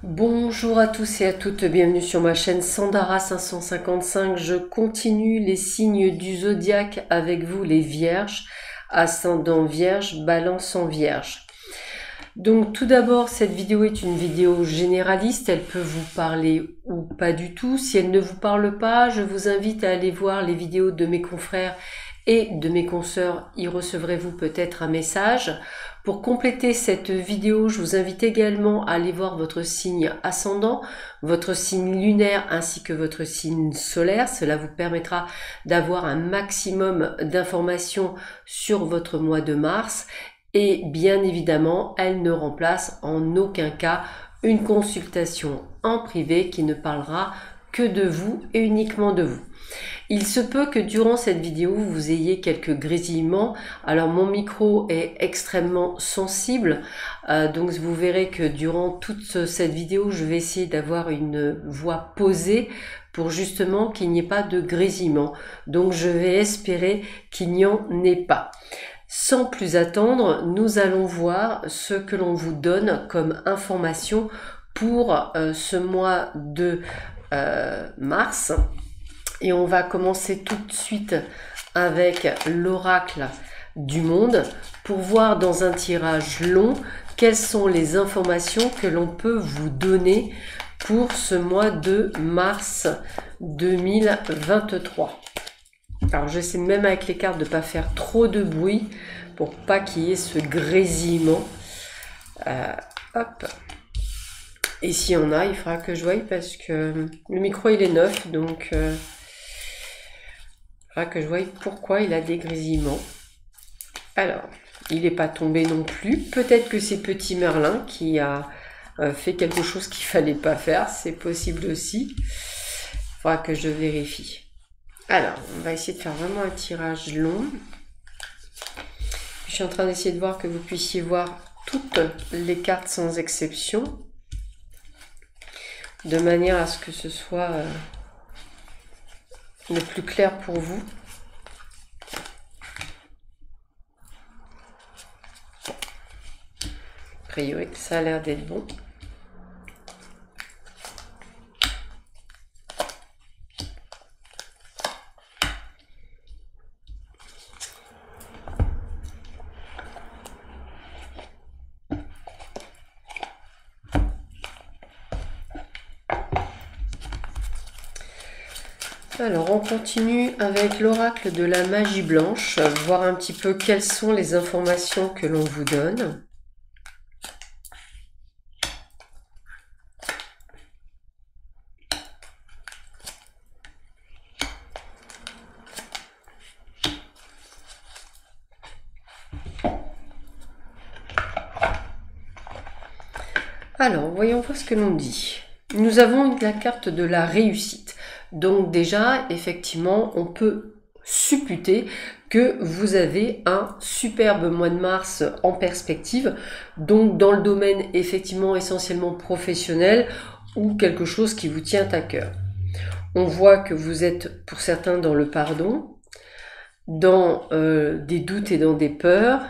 Bonjour à tous et à toutes, bienvenue sur ma chaîne Sandara 555. Je continue les signes du zodiaque avec vous les vierges, ascendant vierge, balance en vierge. Donc tout d'abord, cette vidéo est une vidéo généraliste, elle peut vous parler ou pas du tout. Si elle ne vous parle pas, je vous invite à aller voir les vidéos de mes confrères et de mes consoeurs, y recevrez-vous peut-être un message. Pour compléter cette vidéo, je vous invite également à aller voir votre signe ascendant, votre signe lunaire ainsi que votre signe solaire. Cela vous permettra d'avoir un maximum d'informations sur votre mois de mars. Et bien évidemment, elle ne remplace en aucun cas une consultation en privé qui ne parlera que de vous et uniquement de vous. Il se peut que durant cette vidéo, vous ayez quelques grésillements. Alors mon micro est extrêmement sensible, donc vous verrez que durant toute cette vidéo, je vais essayer d'avoir une voix posée pour justement qu'il n'y ait pas de grésillement. Donc je vais espérer qu'il n'y en ait pas. Sans plus attendre, nous allons voir ce que l'on vous donne comme information pour ce mois de mars. Et on va commencer tout de suite avec l'oracle du monde pour voir dans un tirage long quelles sont les informations que l'on peut vous donner pour ce mois de mars 2023. Alors j'essaie même avec les cartes de ne pas faire trop de bruit pour pas qu'il y ait ce grésillement. Hop. Et s'il y en a, il faudra que je voie parce que le micro il est neuf, donc que je voie pourquoi il a des grésillements. Alors, il n'est pas tombé non plus. Peut-être que c'est Petit Merlin qui a fait quelque chose qu'il ne fallait pas faire. C'est possible aussi. Il faudra que je vérifie. Alors, on va essayer de faire vraiment un tirage long. Je suis en train d'essayer de voir que vous puissiez voir toutes les cartes sans exception. De manière à ce que ce soit le plus clair pour vous. A priori, ça a l'air d'être bon. Alors on continue avec l'oracle de la magie blanche, voir un petit peu quelles sont les informations que l'on vous donne. Alors voyons voir ce que l'on dit. Nous avons la carte de la réussite. Donc déjà, effectivement, on peut supputer que vous avez un superbe mois de mars en perspective, donc dans le domaine effectivement essentiellement professionnel ou quelque chose qui vous tient à cœur. On voit que vous êtes pour certains dans le pardon, dans des doutes et dans des peurs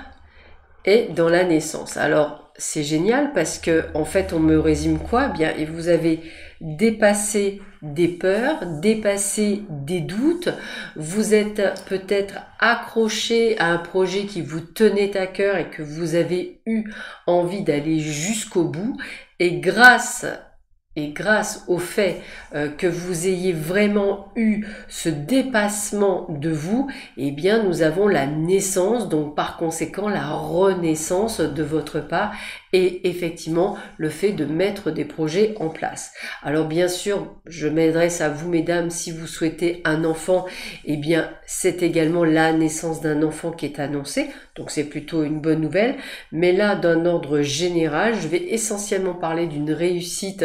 et dans la naissance. Alors c'est génial parce que en fait on me résume quoi? Bien, et vous avez dépassé des peurs, dépassé des doutes, vous êtes peut-être accroché à un projet qui vous tenait à cœur et que vous avez eu envie d'aller jusqu'au bout, et grâce au fait que vous ayez vraiment eu ce dépassement de vous, eh bien nous avons la naissance, donc par conséquent la renaissance de votre part et effectivement le fait de mettre des projets en place. Alors bien sûr, je m'adresse à vous mesdames, si vous souhaitez un enfant, eh bien c'est également la naissance d'un enfant qui est annoncée, donc c'est plutôt une bonne nouvelle, mais là d'un ordre général, je vais essentiellement parler d'une réussite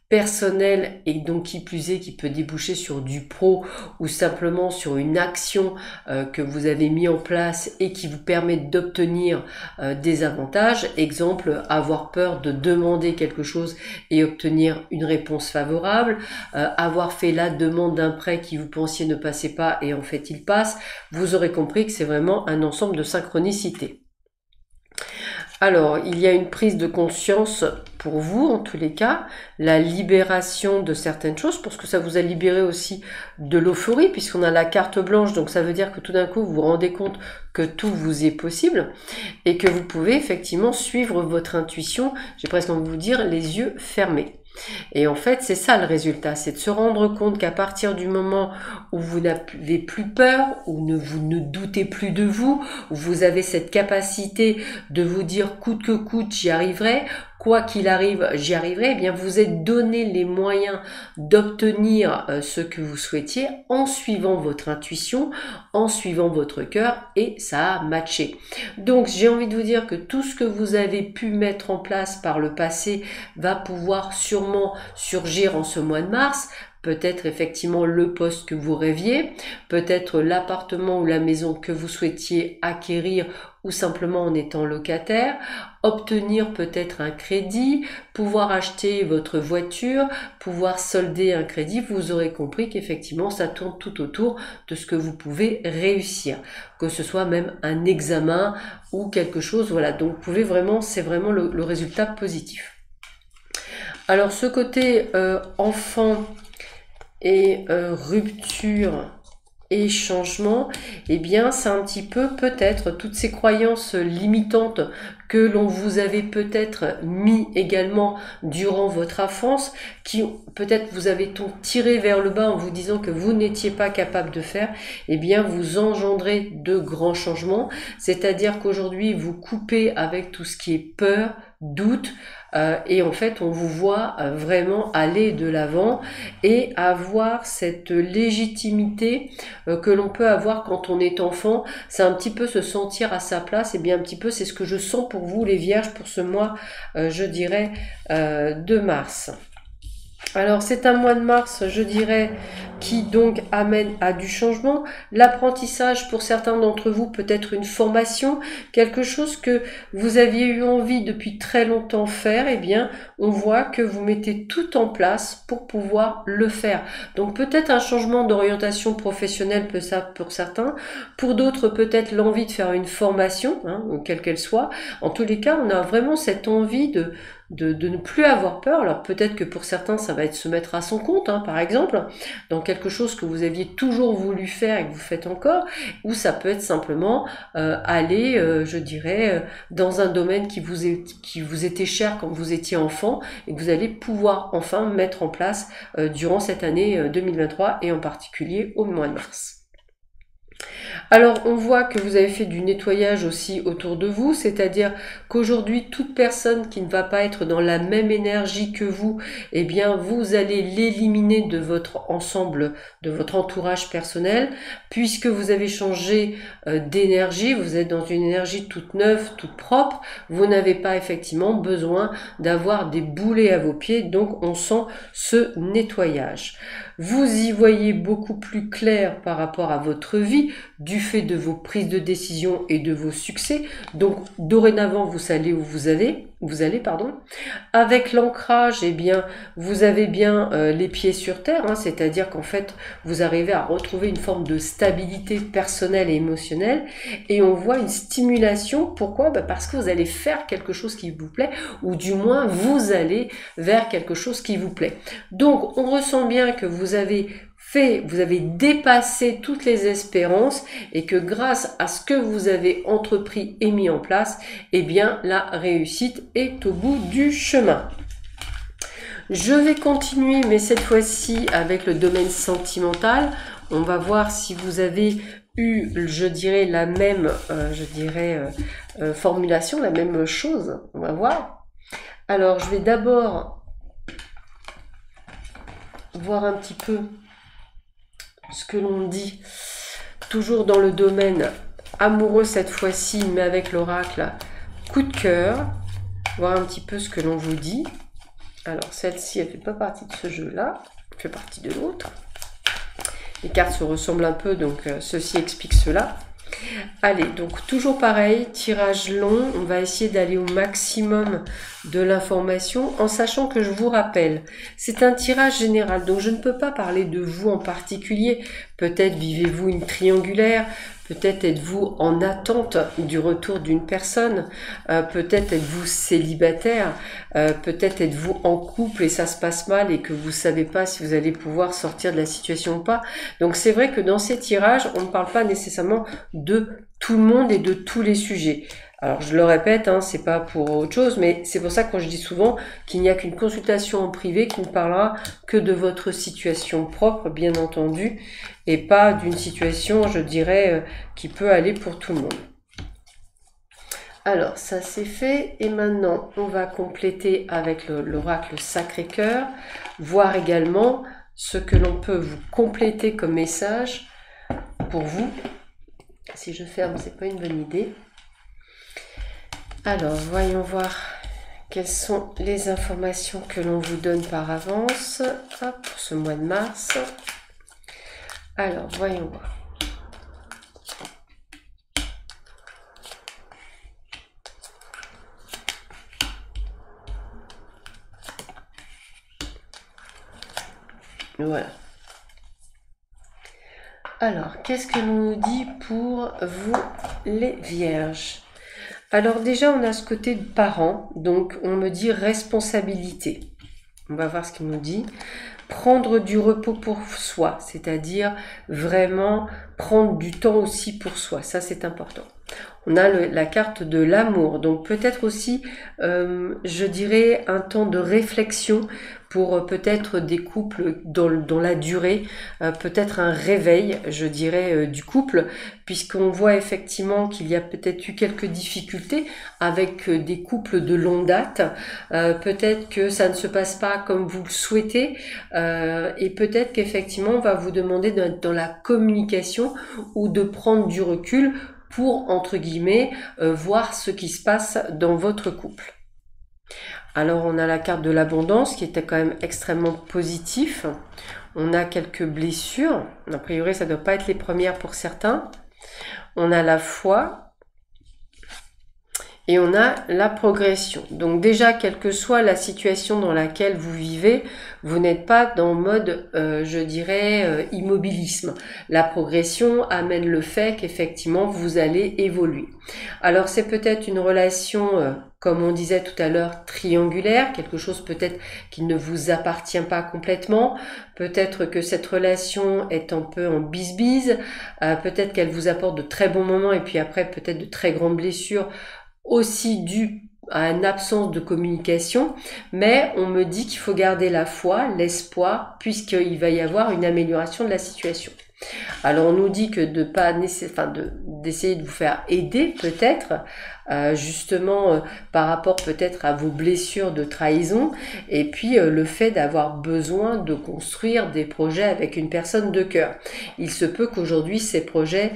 personnel et donc qui plus est qui peut déboucher sur du pro ou simplement sur une action que vous avez mis en place et qui vous permet d'obtenir des avantages. Exemple, avoir peur de demander quelque chose et obtenir une réponse favorable, avoir fait la demande d'un prêt qui vous pensiez ne passait pas et en fait il passe. Vous aurez compris que c'est vraiment un ensemble de synchronicité. Alors, il y a une prise de conscience pour vous, en tous les cas, la libération de certaines choses, parce que ça vous a libéré aussi de l'euphorie, puisqu'on a la carte blanche, donc ça veut dire que tout d'un coup, vous vous rendez compte que tout vous est possible, et que vous pouvez effectivement suivre votre intuition, j'ai presque envie de vous dire, les yeux fermés. Et en fait, c'est ça le résultat, c'est de se rendre compte qu'à partir du moment où vous n'avez plus peur, où vous ne doutez plus de vous, où vous avez cette capacité de vous dire coûte que coûte, j'y arriverai, quoi qu'il arrive, j'y arriverai, eh bien vous êtes donné les moyens d'obtenir ce que vous souhaitiez en suivant votre intuition, en suivant votre cœur, et ça a matché. Donc j'ai envie de vous dire que tout ce que vous avez pu mettre en place par le passé va pouvoir sûrement surgir en ce mois de mars. Peut-être effectivement le poste que vous rêviez, peut-être l'appartement ou la maison que vous souhaitiez acquérir ou simplement en étant locataire, obtenir peut-être un crédit, pouvoir acheter votre voiture, pouvoir solder un crédit. Vous aurez compris qu'effectivement ça tourne tout autour de ce que vous pouvez réussir, que ce soit même un examen ou quelque chose, voilà. Donc vous pouvez vraiment, c'est vraiment le résultat positif. Alors ce côté enfant et rupture et changement, eh bien c'est un petit peu peut-être toutes ces croyances limitantes que l'on vous avait peut-être mis également durant votre enfance, qui peut-être vous avez tiré vers le bas en vous disant que vous n'étiez pas capable de faire, eh bien vous engendrez de grands changements, c'est-à-dire qu'aujourd'hui vous coupez avec tout ce qui est peur, doute, et en fait on vous voit vraiment aller de l'avant et avoir cette légitimité que l'on peut avoir quand on est enfant. C'est un petit peu se sentir à sa place, et bien un petit peu c'est ce que je sens pour vous les vierges pour ce mois, je dirais, de mars. Alors c'est un mois de mars, je dirais, qui donc amène à du changement. L'apprentissage pour certains d'entre vous peut être une formation, quelque chose que vous aviez eu envie depuis très longtemps faire, eh bien on voit que vous mettez tout en place pour pouvoir le faire. Donc peut-être un changement d'orientation professionnelle pour certains, pour d'autres peut-être l'envie de faire une formation, quelle qu'elle soit. En tous les cas, on a vraiment cette envie de ne plus avoir peur. Alors peut-être que pour certains ça va être se mettre à son compte, par exemple, dans quelque chose que vous aviez toujours voulu faire et que vous faites encore, ou ça peut être simplement aller, je dirais, dans un domaine qui vous était cher quand vous étiez enfant et que vous allez pouvoir enfin mettre en place durant cette année 2023 et en particulier au mois de mars. Alors on voit que vous avez fait du nettoyage aussi autour de vous, c'est-à-dire qu'aujourd'hui toute personne qui ne va pas être dans la même énergie que vous, eh bien vous allez l'éliminer de votre ensemble, de votre entourage personnel, puisque vous avez changé d'énergie, vous êtes dans une énergie toute neuve, toute propre, vous n'avez pas effectivement besoin d'avoir des boulets à vos pieds, donc on sent ce nettoyage. Vous y voyez beaucoup plus clair par rapport à votre vie, du fait de vos prises de décision et de vos succès. Donc dorénavant vous savez où vous allez, Avec l'ancrage, eh bien vous avez bien les pieds sur terre, c'est-à-dire qu'en fait vous arrivez à retrouver une forme de stabilité personnelle et émotionnelle, et on voit une stimulation. Pourquoi ? Parce que vous allez faire quelque chose qui vous plaît, ou du moins vous allez vers quelque chose qui vous plaît. Donc on ressent bien que vous avez dépassé toutes les espérances, et que grâce à ce que vous avez entrepris et mis en place, eh bien la réussite est au bout du chemin. Je vais continuer, mais cette fois-ci avec le domaine sentimental. On va voir si vous avez eu, je dirais, la même, formulation, la même chose. On va voir. Alors, je vais d'abord voir un petit peu ce que l'on dit, toujours dans le domaine amoureux cette fois-ci, mais avec l'oracle coup de cœur, voir un petit peu ce que l'on vous dit. Alors celle-ci, elle fait pas partie de ce jeu-là, elle fait partie de l'autre. Les cartes se ressemblent un peu, donc ceci explique cela. Allez, donc toujours pareil, tirage long, on va essayer d'aller au maximum de l'information, en sachant que je vous rappelle, c'est un tirage général, donc je ne peux pas parler de vous en particulier. Peut-être vivez-vous une triangulaire, peut-être êtes-vous en attente du retour d'une personne, peut-être êtes-vous célibataire, peut-être êtes-vous en couple et ça se passe mal et que vous savez pas si vous allez pouvoir sortir de la situation ou pas. Donc c'est vrai que dans ces tirages, on ne parle pas nécessairement de tout le monde et de tous les sujets. Alors je le répète, hein, c'est pas pour autre chose, mais c'est pour ça que je dis souvent qu'il n'y a qu'une consultation en privé qui ne parlera que de votre situation propre, bien entendu, et pas d'une situation, je dirais, qui peut aller pour tout le monde. Alors ça c'est fait, et maintenant on va compléter avec l'oracle Sacré-Cœur, voir également ce que l'on peut vous compléter comme message pour vous. Si je ferme, c'est pas une bonne idée. Alors, voyons voir quelles sont les informations que l'on vous donne par avance pour ce mois de mars. Alors, voyons voir. Voilà. Alors, qu'est-ce que l'on nous dit pour vous, les vierges ? Alors déjà, on a ce côté de parent, donc on me dit responsabilité. On va voir ce qu'il nous dit. Prendre du repos pour soi, c'est-à-dire vraiment prendre du temps aussi pour soi, ça c'est important. On a la carte de l'amour, donc peut-être aussi, je dirais, un temps de réflexion pour peut-être des couples dans la durée, peut-être un réveil, je dirais, du couple, puisqu'on voit effectivement qu'il y a peut-être eu quelques difficultés avec des couples de longue date, peut-être que ça ne se passe pas comme vous le souhaitez, et peut-être qu'effectivement on va vous demander d'être dans la communication ou de prendre du recul pour, entre guillemets, voir ce qui se passe dans votre couple. Alors on a la carte de l'abondance qui était quand même extrêmement positif. On a quelques blessures. A priori, ça ne doit pas être les premières pour certains. On a la foi. Et on a la progression. Donc déjà, quelle que soit la situation dans laquelle vous vivez, vous n'êtes pas dans le mode, je dirais, immobilisme. La progression amène le fait qu'effectivement, vous allez évoluer. Alors c'est peut-être une relation, comme on disait tout à l'heure, triangulaire, quelque chose peut-être qui ne vous appartient pas complètement. Peut-être que cette relation est un peu en bisbise. Peut-être qu'elle vous apporte de très bons moments et puis après peut-être de très grandes blessures, aussi dû à une absence de communication, mais on me dit qu'il faut garder la foi, l'espoir, puisqu'il va y avoir une amélioration de la situation. Alors on nous dit que d'essayer de vous faire aider peut-être, justement par rapport peut-être à vos blessures de trahison, et puis le fait d'avoir besoin de construire des projets avec une personne de cœur. Il se peut qu'aujourd'hui ces projets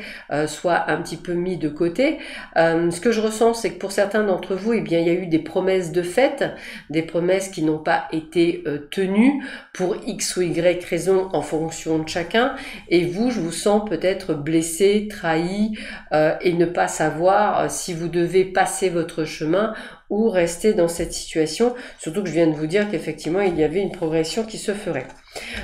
soient un petit peu mis de côté. Ce que je ressens, c'est que pour certains d'entre vous, eh bien, il y a eu des promesses de fête, des promesses qui n'ont pas été tenues pour X ou Y raison en fonction de chacun, et vous, je vous sens peut-être blessé, trahi, et ne pas savoir si vous devez passer votre chemin ou rester dans cette situation, surtout que je viens de vous dire qu'effectivement il y avait une progression qui se ferait.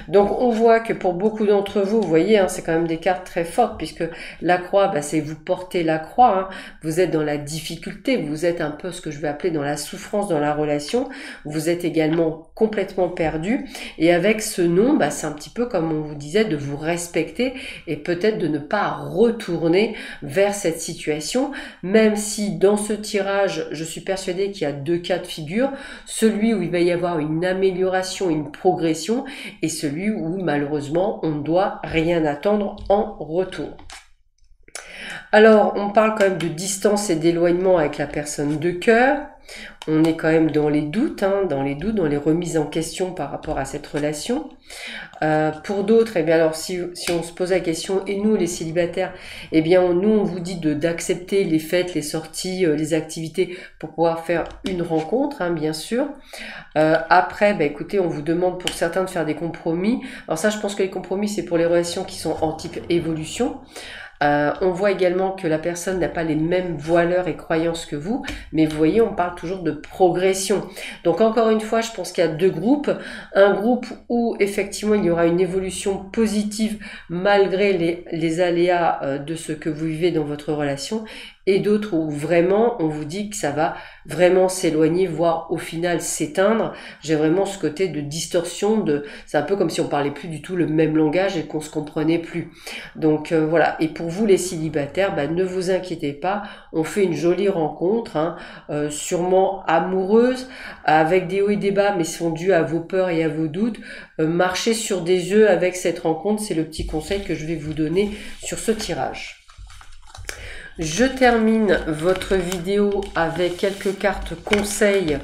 Donc on voit que pour beaucoup d'entre vous, vous voyez, hein, c'est quand même des cartes très fortes, puisque la croix, c'est vous portez la croix, hein, vous êtes dans la difficulté, vous êtes un peu ce que je vais appeler dans la souffrance dans la relation, vous êtes également complètement perdu, et avec ce nom, c'est un petit peu comme on vous disait, de vous respecter, et peut-être de ne pas retourner vers cette situation, même si dans ce tirage, je suis persuadée qu'il y a deux cas de figure, celui où il va y avoir une amélioration, une progression, et celui où malheureusement on ne doit rien attendre en retour. Alors on parle quand même de distance et d'éloignement avec la personne de cœur. On est quand même dans les doutes, dans les remises en question par rapport à cette relation. Pour d'autres, alors si on se pose la question, et nous les célibataires, nous on vous dit d'accepter les fêtes, les sorties, les activités pour pouvoir faire une rencontre, bien sûr. Après, écoutez, on vous demande pour certains de faire des compromis. Alors ça, je pense que les compromis, c'est pour les relations qui sont en type évolution. On voit également que la personne n'a pas les mêmes valeurs et croyances que vous, mais vous voyez, on parle toujours de progression. Donc encore une fois, je pense qu'il y a deux groupes. Un groupe où effectivement il y aura une évolution positive malgré les aléas de ce que vous vivez dans votre relation, et d'autres où vraiment on vous dit que ça va vraiment s'éloigner, voire au final s'éteindre. J'ai vraiment ce côté de distorsion, c'est un peu comme si on parlait plus du tout le même langage et qu'on se comprenait plus. Donc voilà, et pour vous les célibataires, ne vous inquiétez pas, on fait une jolie rencontre, sûrement amoureuse, avec des hauts et des bas, mais sont dus à vos peurs et à vos doutes. Marchez sur des œufs avec cette rencontre, c'est le petit conseil que je vais vous donner sur ce tirage. Je termine votre vidéo avec quelques cartes conseils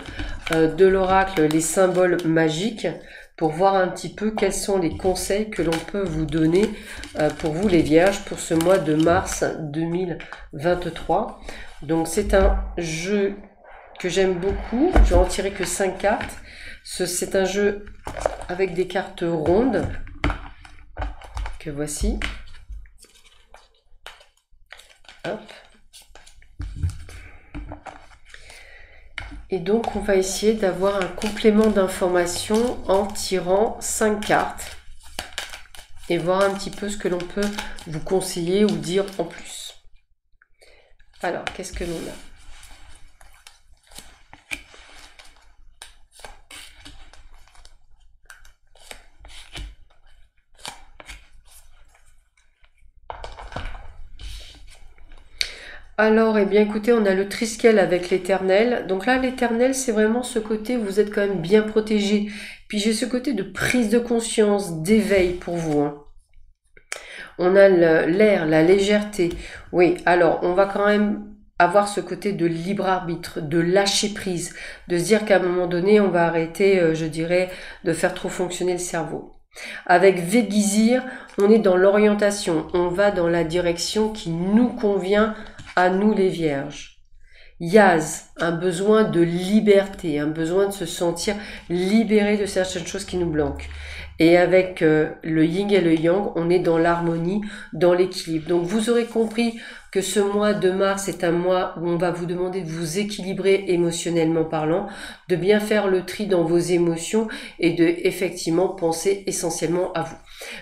de l'oracle, les symboles magiques, pour voir un petit peu quels sont les conseils que l'on peut vous donner pour vous les vierges pour ce mois de mars 2023. Donc c'est un jeu que j'aime beaucoup, je vais en tirer que 5 cartes. C'est un jeu avec des cartes rondes que voici. Hop. Et donc on va essayer d'avoir un complément d'information en tirant 5 cartes et voir un petit peu ce que l'on peut vous conseiller ou dire en plus. Alors, qu'est-ce que l'on a ? Alors, eh bien écoutez, on a le Triskel avec l'Éternel. Donc là, l'Éternel, c'est vraiment ce côté où vous êtes quand même bien protégé. Puis j'ai ce côté de prise de conscience, d'éveil pour vous. On a l'air, la légèreté. Oui, alors on va quand même avoir ce côté de libre arbitre, de lâcher prise, de se dire qu'à un moment donné, on va arrêter, je dirais, de faire trop fonctionner le cerveau. Avec Véguizir, on est dans l'orientation, on va dans la direction qui nous convient à nous les vierges. Yaz, un besoin de liberté, un besoin de se sentir libéré de certaines choses qui nous bloquent. Et avec le yin et le yang, on est dans l'harmonie, dans l'équilibre. Donc vous aurez compris que ce mois de mars est un mois où on va vous demander de vous équilibrer émotionnellement parlant, de bien faire le tri dans vos émotions et de effectivement penser essentiellement à vous.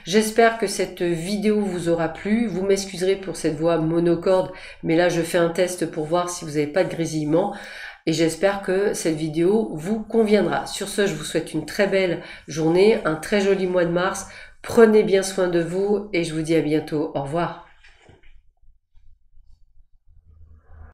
J'espère que cette vidéo vous aura plu. Vous m'excuserez pour cette voix monocorde, mais là je fais un test pour voir si vous n'avez pas de grésillement. Et j'espère que cette vidéo vous conviendra. Sur ce, je vous souhaite une très belle journée, un très joli mois de mars. Prenez bien soin de vous et je vous dis à bientôt. Au revoir.